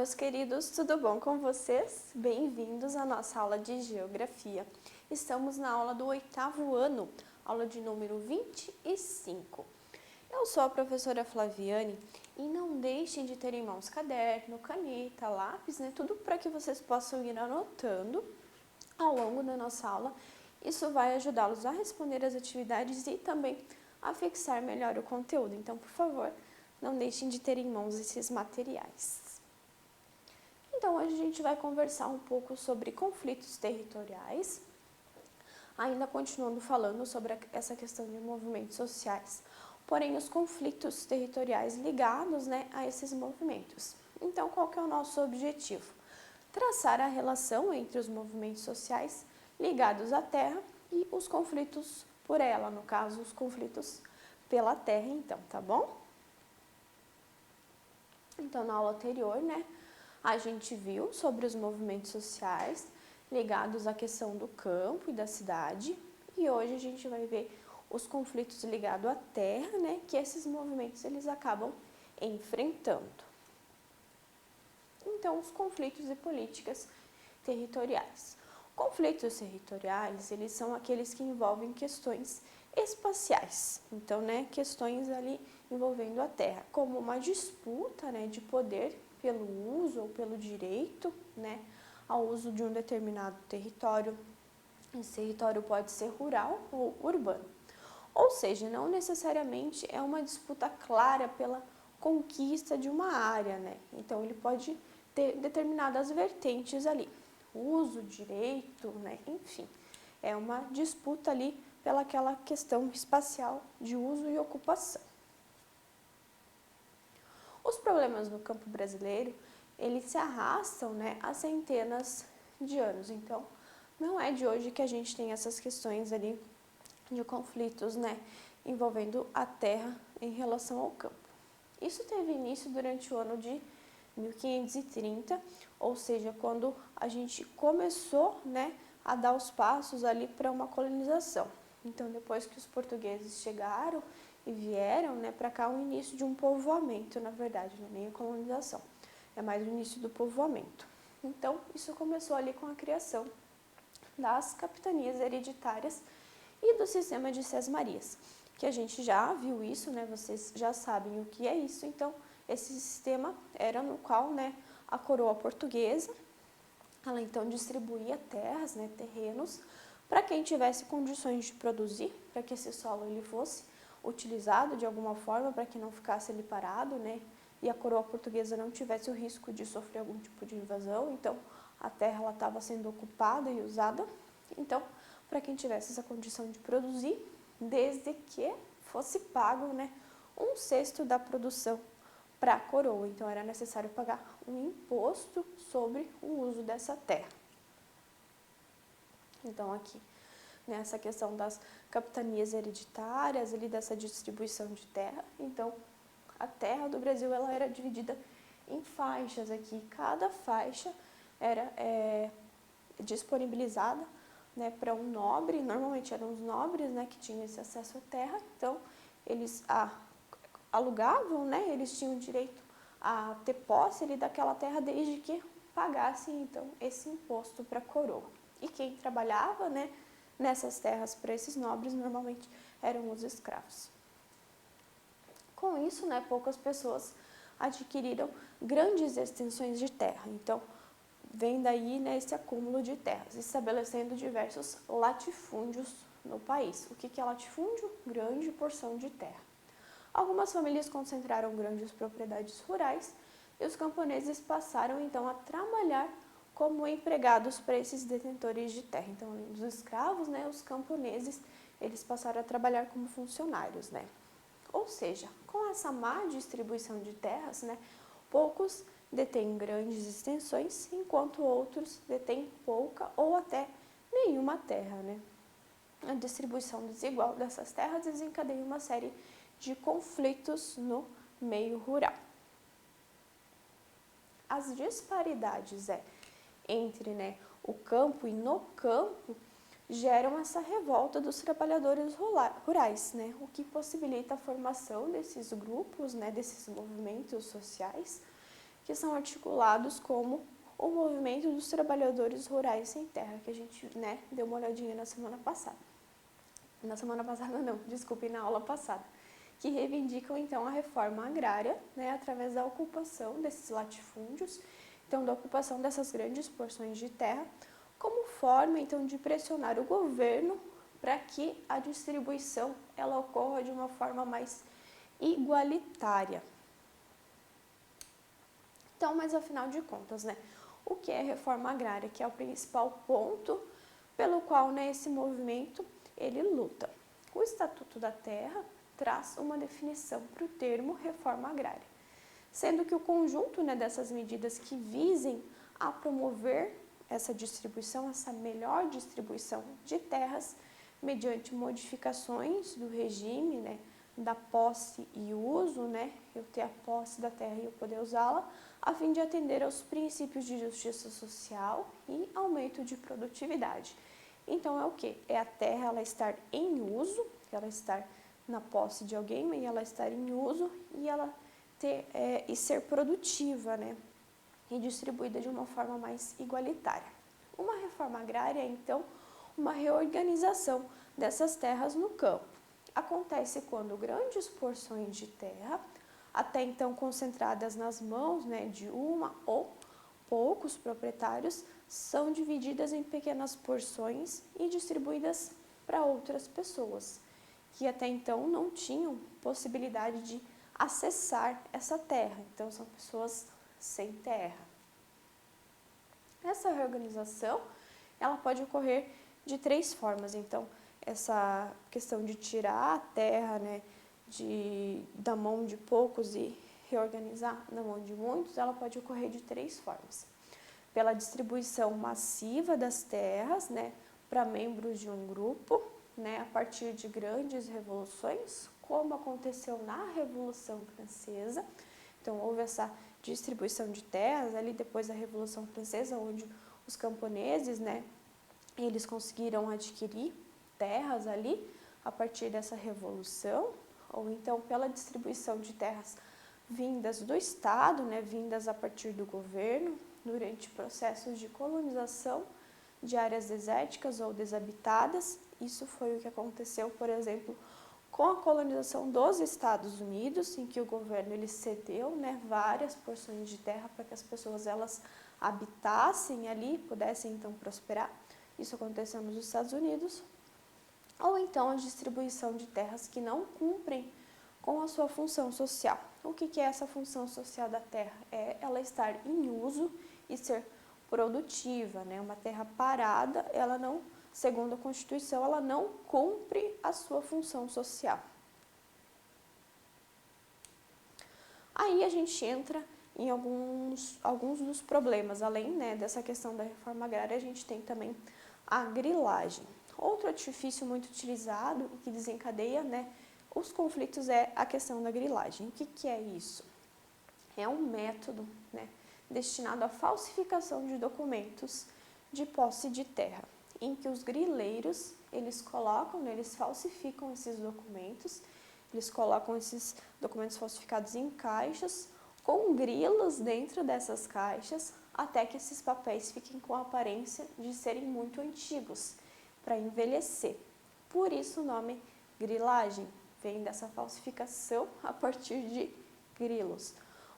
meus queridos, tudo bom com vocês? Bem-vindos à nossa aula de Geografia. Estamos na aula do 8º ano, aula de número 25. Eu sou a professora Flaviane e não deixem de ter em mãos caderno, caneta, lápis, tudo para que vocês possam ir anotando ao longo da nossa aula. Isso vai ajudá-los a responder as atividades e também a fixar melhor o conteúdo. Então, por favor, não deixem de ter em mãos esses materiais. Então, hoje a gente vai conversar um pouco sobre conflitos territoriais, ainda continuando falando sobre essa questão de movimentos sociais, porém os conflitos territoriais ligados a esses movimentos. Então, qual que é o nosso objetivo? Traçar a relação entre os movimentos sociais ligados à terra e os conflitos por ela, no caso, os conflitos pela terra, então, tá bom? Então, na aula anterior, a gente viu sobre os movimentos sociais ligados à questão do campo e da cidade, e hoje a gente vai ver os conflitos ligados à terra, que esses movimentos eles acabam enfrentando. Então, os conflitos e políticas territoriais. Conflitos territoriais, eles são aqueles que envolvem questões espaciais, então, questões ali envolvendo a terra, como uma disputa, de poder pelo uso ou pelo direito, ao uso de um determinado território. Esse território pode ser rural ou urbano, ou seja, não necessariamente é uma disputa clara pela conquista de uma área, então ele pode ter determinadas vertentes ali, uso, direito, enfim, é uma disputa ali pelaquela questão espacial de uso e ocupação. Os problemas no campo brasileiro, eles se arrastam há centenas de anos, então não é de hoje que a gente tem essas questões ali de conflitos envolvendo a terra em relação ao campo. Isso teve início durante o ano de 1530, ou seja, quando a gente começou a dar os passos ali para uma colonização. Então, depois que os portugueses chegaram e vieram para cá, o início de um povoamento, na verdade, não é nem a colonização, é mais o início do povoamento. Então, isso começou ali com a criação das capitanias hereditárias e do sistema de sesmarias, que a gente já viu isso, vocês já sabem o que é isso. Então, esse sistema era no qual a coroa portuguesa, ela então distribuía terras, terrenos, para quem tivesse condições de produzir, para que esse solo ele fosse utilizado de alguma forma, para que não ficasse ali parado, e a coroa portuguesa não tivesse o risco de sofrer algum tipo de invasão. Então, a terra estava sendo ocupada e usada, então, para quem tivesse essa condição de produzir, desde que fosse pago 1/6 da produção para a coroa. Então, era necessário pagar um imposto sobre o uso dessa terra. Então, aqui, nessa questão das capitanias hereditárias, ali dessa distribuição de terra, então, a terra do Brasil ela era dividida em faixas aqui. Cada faixa era disponibilizada para um nobre, normalmente eram os nobres que tinham esse acesso à terra, então, eles alugavam, eles tinham direito a ter posse ali daquela terra desde que pagassem, então, esse imposto para a coroa. E quem trabalhava, nessas terras para esses nobres, normalmente eram os escravos. Com isso, poucas pessoas adquiriram grandes extensões de terra. Então, vem daí esse acúmulo de terras, estabelecendo diversos latifúndios no país. O que é latifúndio? Grande porção de terra. Algumas famílias concentraram grandes propriedades rurais e os camponeses passaram, então, a trabalhar como empregados para esses detentores de terra. Então, além dos escravos, os camponeses, eles passaram a trabalhar como funcionários, Ou seja, com essa má distribuição de terras, poucos detêm grandes extensões, enquanto outros detêm pouca ou até nenhuma terra, A distribuição desigual dessas terras desencadeia uma série de conflitos no meio rural. As disparidades entre o campo e no campo geram essa revolta dos trabalhadores rurais, o que possibilita a formação desses grupos, desses movimentos sociais, que são articulados como o movimento dos trabalhadores rurais sem terra, que a gente, né, deu uma olhadinha na semana passada. Na semana passada não, desculpe, na aula passada, que reivindicam então a reforma agrária, né, através da ocupação desses latifúndios, então da ocupação dessas grandes porções de terra, como forma então de pressionar o governo para que a distribuição ela ocorra de uma forma mais igualitária. Então, mas afinal de contas, né, o que é reforma agrária, que é o principal ponto pelo qual, né, esse movimento ele luta. O Estatuto da Terra traz uma definição para o termo reforma agrária, sendo que o conjunto, né, dessas medidas que visem a promover essa distribuição, essa melhor distribuição de terras, mediante modificações do regime, né, da posse e uso, né, eu ter a posse da terra e eu poder usá-la, a fim de atender aos princípios de justiça social e aumento de produtividade. Então é o que? É a terra ela estar em uso, ela estar na posse de alguém, e ela estar em uso e ela ter e ser produtiva, né, e distribuída de uma forma mais igualitária. Uma reforma agrária é então uma reorganização dessas terras no campo. Acontece quando grandes porções de terra, até então concentradas nas mãos, né, de uma ou poucos proprietários, são divididas em pequenas porções e distribuídas para outras pessoas, que até então não tinham possibilidade de acessar essa terra. Então, são pessoas sem terra. Essa reorganização, ela pode ocorrer de 3 formas. Então, essa questão de tirar a terra, né, da mão de poucos e reorganizar na mão de muitos, ela pode ocorrer de 3 formas. Pela distribuição massiva das terras, né, para membros de um grupo, né, a partir de grandes revoluções, como aconteceu na Revolução Francesa. Então, houve essa distribuição de terras ali depois da Revolução Francesa, onde os camponeses, né, eles conseguiram adquirir terras ali a partir dessa revolução, ou então pela distribuição de terras vindas do Estado, né, vindas a partir do governo, durante processos de colonização de áreas desérticas ou desabitadas. Isso foi o que aconteceu, por exemplo, com a colonização dos Estados Unidos, em que o governo ele cedeu, né, várias porções de terra para que as pessoas elas habitassem ali, pudessem então prosperar. Isso aconteceu nos Estados Unidos. Ou então a distribuição de terras que não cumprem com a sua função social. O que é essa função social da terra? É ela estar em uso e ser produtiva, né? Uma terra parada, ela não, segundo a Constituição, ela não cumpre a sua função social. Aí a gente entra em alguns dos problemas. Além, né, dessa questão da reforma agrária, a gente tem também a grilagem. Outro artifício muito utilizado e que desencadeia, né, os conflitos é a questão da grilagem. O que é isso? É um método, né, destinado à falsificação de documentos de posse de terra, em que os grileiros, eles colocam, né, eles falsificam esses documentos, eles colocam esses documentos falsificados em caixas, com grilos dentro dessas caixas, até que esses papéis fiquem com a aparência de serem muito antigos, para envelhecer. Por isso o nome grilagem vem dessa falsificação a partir de grilos.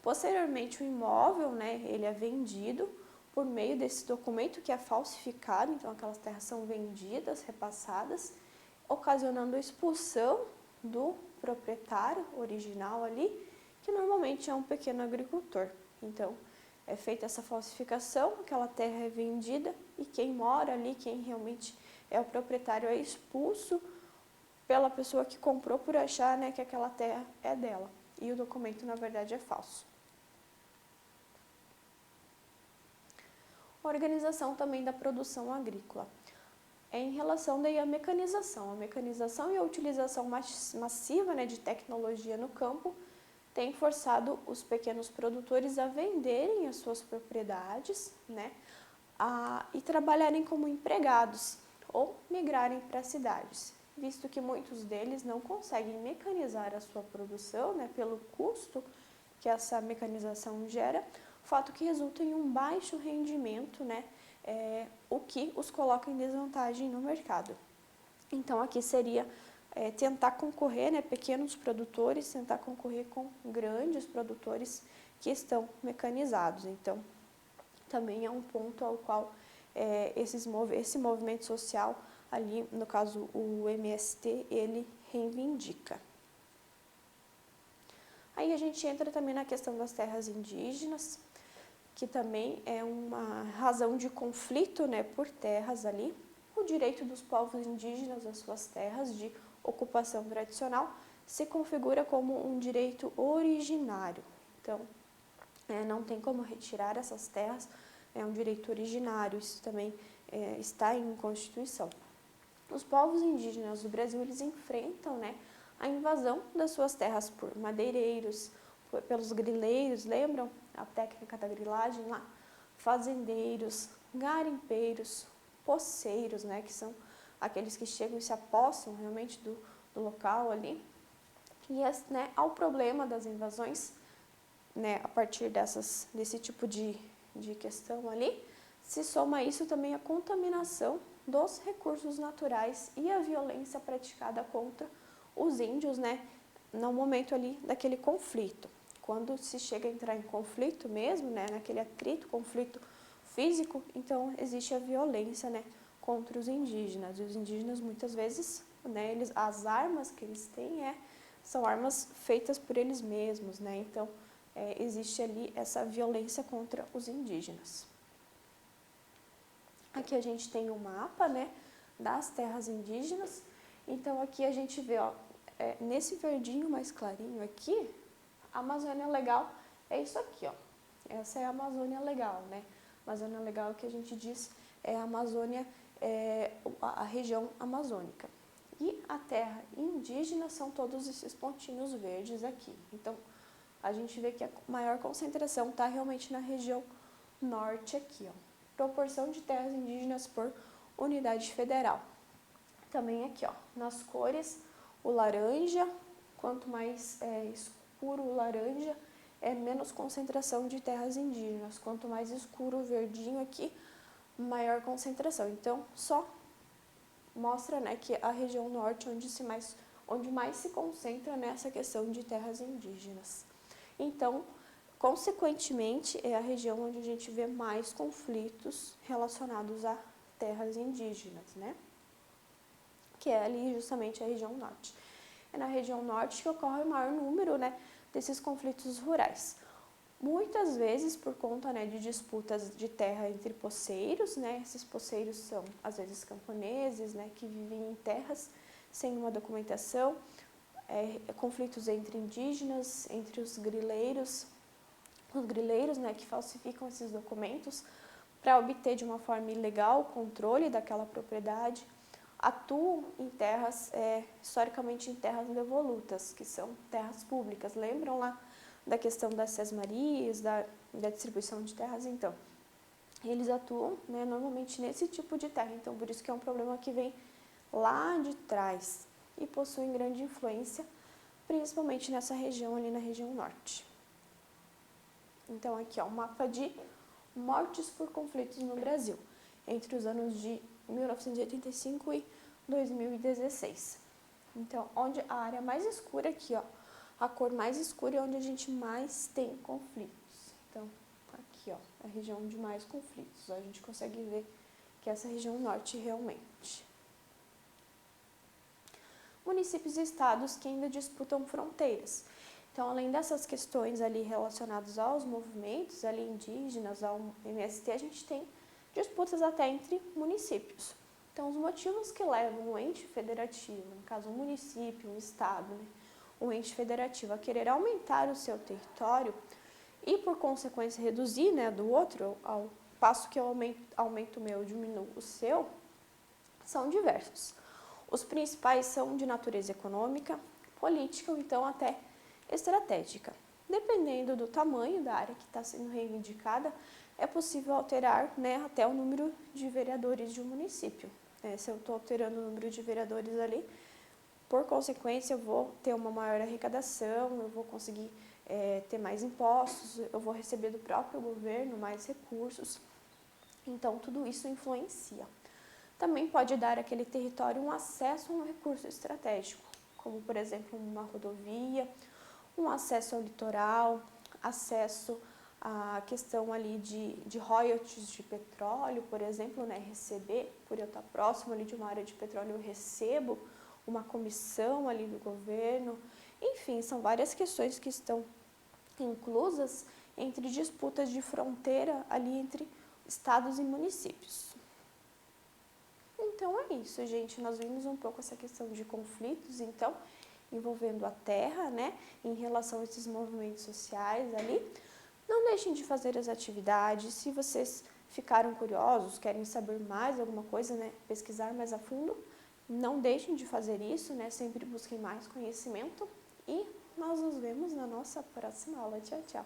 Posteriormente, o imóvel, né, ele é vendido por meio desse documento que é falsificado, então aquelas terras são vendidas, repassadas, ocasionando a expulsão do proprietário original ali, que normalmente é um pequeno agricultor. Então, é feita essa falsificação, aquela terra é vendida e quem mora ali, quem realmente é o proprietário, é expulso pela pessoa que comprou por achar, né, que aquela terra é dela. E o documento, na verdade, é falso. Organização também da produção agrícola. É em relação daí à mecanização. A mecanização e a utilização massiva, né, de tecnologia no campo tem forçado os pequenos produtores a venderem as suas propriedades, né, e trabalharem como empregados ou migrarem para cidades, visto que muitos deles não conseguem mecanizar a sua produção, né, pelo custo que essa mecanização gera, fato que resulta em um baixo rendimento, né, o que os coloca em desvantagem no mercado. Então, aqui seria tentar concorrer, né, pequenos produtores, tentar concorrer com grandes produtores que estão mecanizados. Então, também é um ponto ao qual esse movimento social ali, no caso o MST, ele reivindica. Aí a gente entra também na questão das terras indígenas, que também é uma razão de conflito, né, por terras ali. O direito dos povos indígenas às suas terras de ocupação tradicional se configura como um direito originário. Então, não tem como retirar essas terras, é um direito originário, isso também está em Constituição. Os povos indígenas do Brasil, eles enfrentam, né, a invasão das suas terras por madeireiros, pelos grileiros, lembram a técnica da grilagem lá? Fazendeiros, garimpeiros, poceiros, né, que são aqueles que chegam e se apossam realmente do local ali. E né, ao problema das invasões, né, a partir desse tipo de questão ali, se soma isso também a contaminação dos recursos naturais e a violência praticada contra os índios, né, no momento ali daquele conflito. Quando se chega a entrar em conflito mesmo, né, naquele atrito, conflito físico, então existe a violência, né, contra os indígenas. E os indígenas muitas vezes, né, as armas que eles têm são armas feitas por eles mesmos, né, então existe ali essa violência contra os indígenas. Aqui a gente tem um mapa, né, das terras indígenas. Então aqui a gente vê, ó, nesse verdinho mais clarinho aqui, a Amazônia Legal é isso aqui, ó. Essa é a Amazônia Legal, né? Amazônia Legal que a gente diz é a Amazônia, a região amazônica. E a terra indígena são todos esses pontinhos verdes aqui. Então, a gente vê que a maior concentração está realmente na região norte aqui, ó. Proporção de terras indígenas por unidade federal. Também aqui, ó, nas cores, o laranja, quanto mais escuro o laranja, menos concentração de terras indígenas. Quanto mais escuro o verdinho aqui, maior concentração. Então, só mostra, né, que a região norte onde mais se concentra nessa questão de terras indígenas. Então, consequentemente, é a região onde a gente vê mais conflitos relacionados a terras indígenas, né? Que é ali justamente a região norte. É na região norte que ocorre o maior número, né, desses conflitos rurais. Muitas vezes por conta, né, de disputas de terra entre poceiros, né? Esses poceiros são às vezes camponeses, né, que vivem em terras sem uma documentação, conflitos entre indígenas, entre os grileiros, né, que falsificam esses documentos para obter de uma forma ilegal o controle daquela propriedade, atuam em terras, historicamente em terras devolutas, que são terras públicas. Lembram lá da questão das sesmarias, da distribuição de terras? Então, eles atuam, né, normalmente nesse tipo de terra. Então, por isso que é um problema que vem lá de trás e possuem grande influência, principalmente nessa região ali na região norte. Então, aqui, ó, um mapa de mortes por conflitos no Brasil, entre os anos de 1985 e 2016. Então, onde a área mais escura aqui, ó, a cor mais escura é onde a gente mais tem conflitos. Então, aqui, ó, a região de mais conflitos. A gente consegue ver que é essa região norte realmente. Municípios e estados que ainda disputam fronteiras. Então, além dessas questões ali relacionadas aos movimentos ali indígenas, ao MST, a gente tem disputas até entre municípios. Então, os motivos que levam o ente federativo, no caso um município, um estado, né, um ente federativo a querer aumentar o seu território e, por consequência, reduzir, né, do outro, ao passo que eu aumento o meu, diminuo o seu, são diversos. Os principais são de natureza econômica, política ou então até estratégica. Dependendo do tamanho da área que está sendo reivindicada, é possível alterar, né, até o número de vereadores de um município. Se eu estou alterando o número de vereadores ali, por consequência, eu vou ter uma maior arrecadação, eu vou conseguir ter mais impostos, eu vou receber do próprio governo mais recursos. Então, tudo isso influencia. Também pode dar àquele território um acesso a um recurso estratégico, como, por exemplo, uma rodovia, um acesso ao litoral, acesso à questão ali de royalties de petróleo, por exemplo, né, receber, por eu estar próximo ali de uma área de petróleo, eu recebo uma comissão ali do governo. Enfim, são várias questões que estão inclusas entre disputas de fronteira ali entre estados e municípios. Então é isso, gente. Nós vimos um pouco essa questão de conflitos, então, envolvendo a terra, né, em relação a esses movimentos sociais ali. Não deixem de fazer as atividades. Se vocês ficaram curiosos, querem saber mais alguma coisa, né, pesquisar mais a fundo, não deixem de fazer isso, né, sempre busquem mais conhecimento e nós nos vemos na nossa próxima aula. Tchau, tchau!